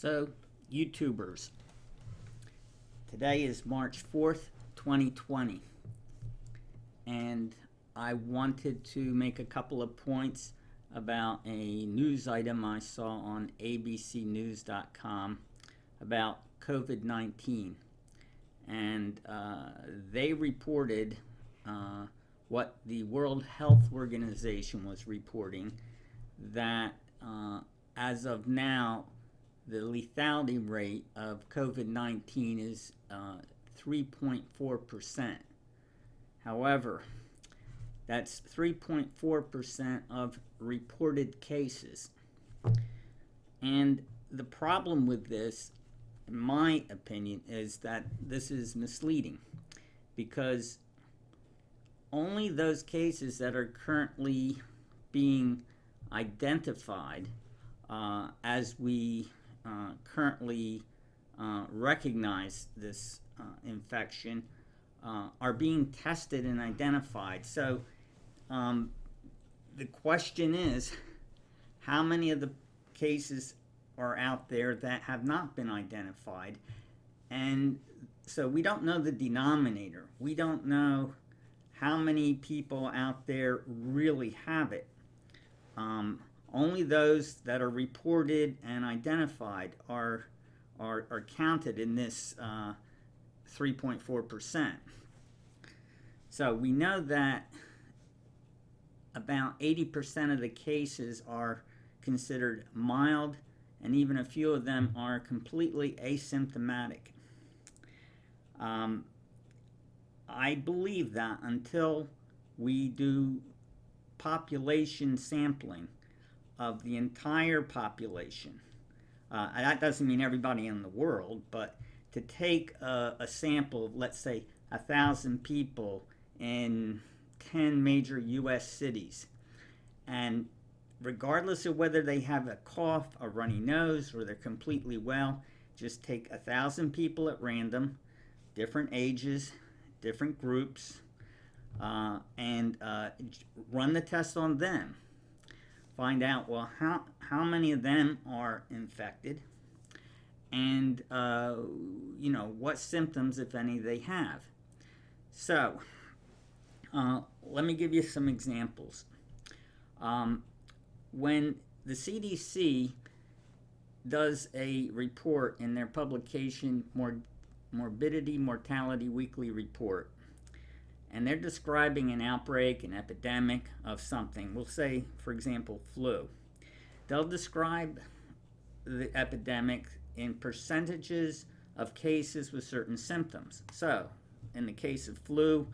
So, YouTubers, today is March 4th, 2020, and I wanted to make a couple of points about a news item I saw on abcnews.com about COVID-19, and they reported what the World Health Organization was reporting, that as of now, the lethality rate of COVID-19 is 3.4%. However, that's 3.4% of reported cases. And the problem with this, in my opinion, is that this is misleading, because only those cases that are currently being identified as we currently recognize this infection are being tested and identified. So the question is, how many of the cases are out there that have not been identified? And so we don't know the denominator. We don't know how many people out there really have it. Only those that are reported and identified are counted in this 3.4%. So we know that about 80% of the cases are considered mild, and even a few of them are completely asymptomatic. I believe that until we do population sampling of the entire population, that doesn't mean everybody in the world, but to take a sample of, let's say, 1,000 people in 10 major U.S. cities, and regardless of whether they have a cough, a runny nose, or they're completely well, just take 1,000 people at random, different ages, different groups, and run the test on them. Find out, well, how many of them are infected, and what symptoms, if any, they have. So let me give you some examples. When the CDC does a report in their publication, Morbidity Mortality Weekly Report, and they're describing an outbreak, an epidemic of something, we'll say, for example, flu. They'll describe the epidemic in percentages of cases with certain symptoms. So, in the case of flu,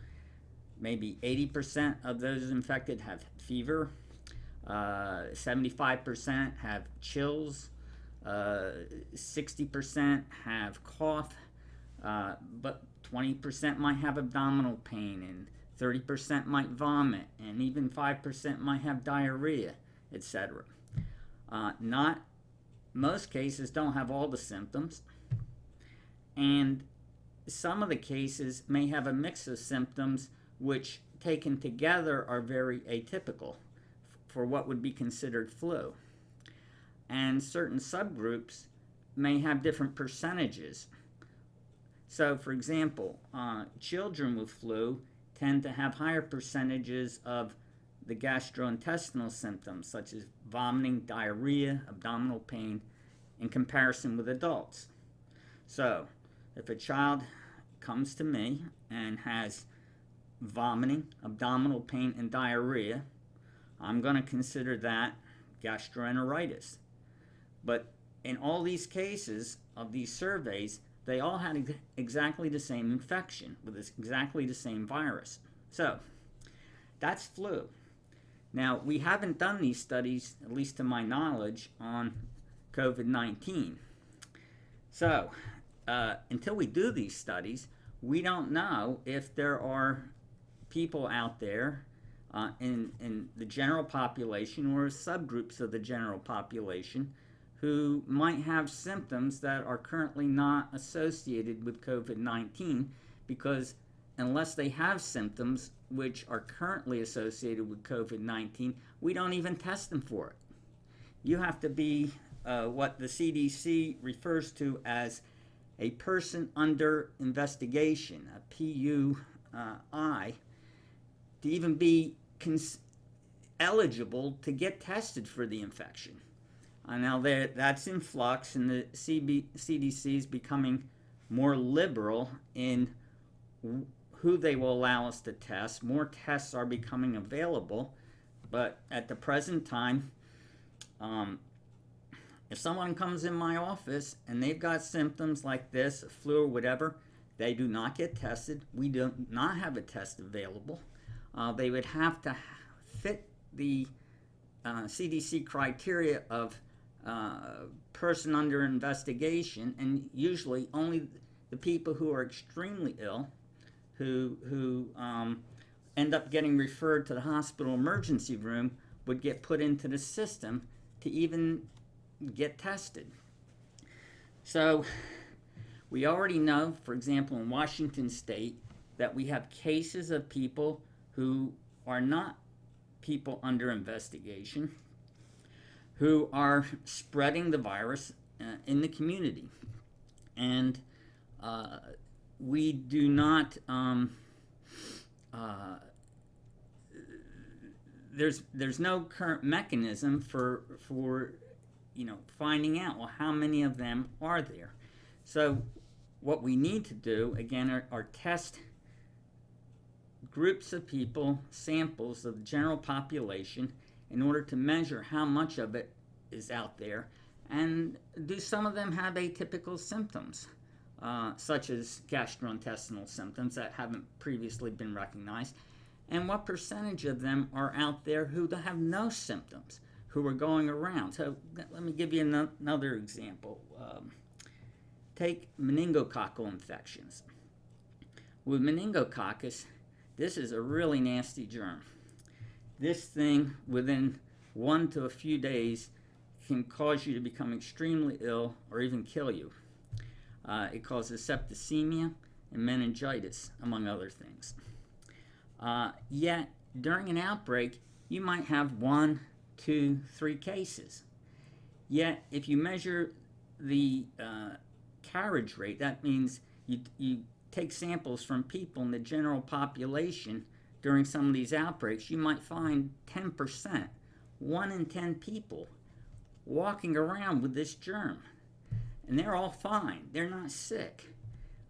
maybe 80% of those infected have fever, 75% have chills, 60% have cough, but 20% might have abdominal pain, and 30% might vomit, and even 5% might have diarrhea, etc. Not most cases don't have all the symptoms, and some of the cases may have a mix of symptoms which, taken together, are very atypical for what would be considered flu. And certain subgroups may have different percentages. So, for example, children with flu tend to have higher percentages of the gastrointestinal symptoms, such as vomiting, diarrhea, abdominal pain, in comparison with adults. So, if a child comes to me and has vomiting, abdominal pain, and diarrhea, I'm going to consider that gastroenteritis. But in all these cases of these surveys, they all had exactly the same infection with exactly the same virus. So that's flu. Now, we haven't done these studies, at least to my knowledge, on COVID-19. So until we do these studies, we don't know if there are people out there in the general population or subgroups of the general population who might have symptoms that are currently not associated with COVID-19, because unless they have symptoms which are currently associated with COVID-19, we don't even test them for it. You have to be what the CDC refers to as a person under investigation, a PUI, to even be eligible to get tested for the infection. Now that's in flux, and the CDC is becoming more liberal in who they will allow us to test. More tests are becoming available, but at the present time, if someone comes in my office and they've got symptoms like this, a flu or whatever, they do not get tested. We do not have a test available. They would have to fit the CDC criteria of person under investigation, and usually only the people who are extremely ill, who end up getting referred to the hospital emergency room, would get put into the system to even get tested. So we already know, for example, in Washington State, that we have cases of people who are not people under investigation, who are spreading the virus in the community. And we do not, there's no current mechanism for finding out, well, how many of them are there. So what we need to do, again, are test groups of people, samples of the general population, in order to measure how much of it is out there. And do some of them have atypical symptoms, such as gastrointestinal symptoms that haven't previously been recognized? And what percentage of them are out there who have no symptoms, who are going around? So let me give you another example. Take meningococcal infections. With meningococcus, this is a really nasty germ. This thing, within 1 to a few days, can cause you to become extremely ill or even kill you. It causes septicemia and meningitis, among other things. Yet, during an outbreak, you might have 1, 2, 3 cases. Yet, if you measure the carriage rate, that means you take samples from people in the general population during some of these outbreaks, you might find 10%, 1 in 10 people walking around with this germ. And they're all fine. They're not sick.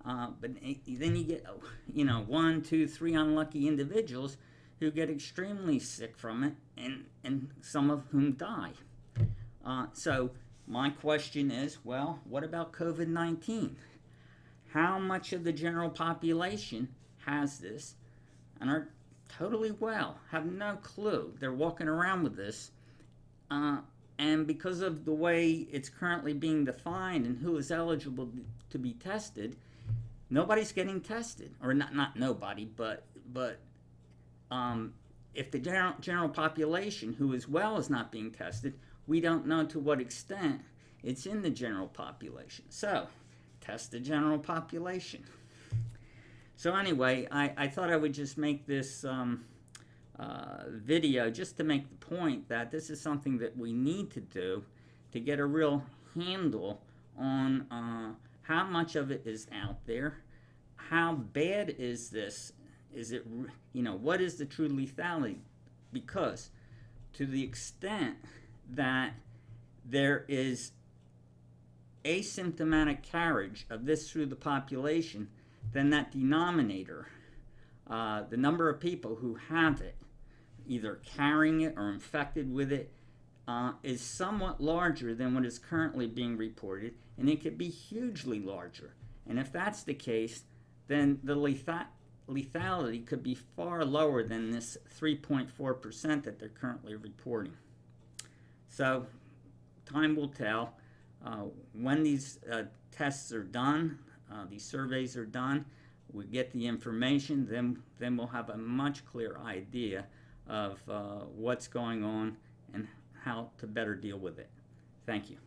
But then you get, 1, 2, 3 unlucky individuals who get extremely sick from it, and some of whom die. So my question is, well, what about COVID-19? How much of the general population has this and are totally well, have no clue? They're walking around with this. And because of the way it's currently being defined and who is eligible to be tested, nobody's getting tested. Or not nobody, but if the general population who is well is not being tested, we don't know to what extent it's in the general population. So, test the general population. So anyway, I thought I would just make this video just to make the point that this is something that we need to do to get a real handle on how much of it is out there, how bad is this, is it, what is the true lethality? Because to the extent that there is asymptomatic carriage of this through the population, then that denominator, the number of people who have it, either carrying it or infected with it, is somewhat larger than what is currently being reported, and it could be hugely larger. And if that's the case, then the lethality could be far lower than this 3.4% that they're currently reporting. So time will tell. When these tests are done, these surveys are done, we get the information, then we'll have a much clearer idea of what's going on and how to better deal with it. Thank you.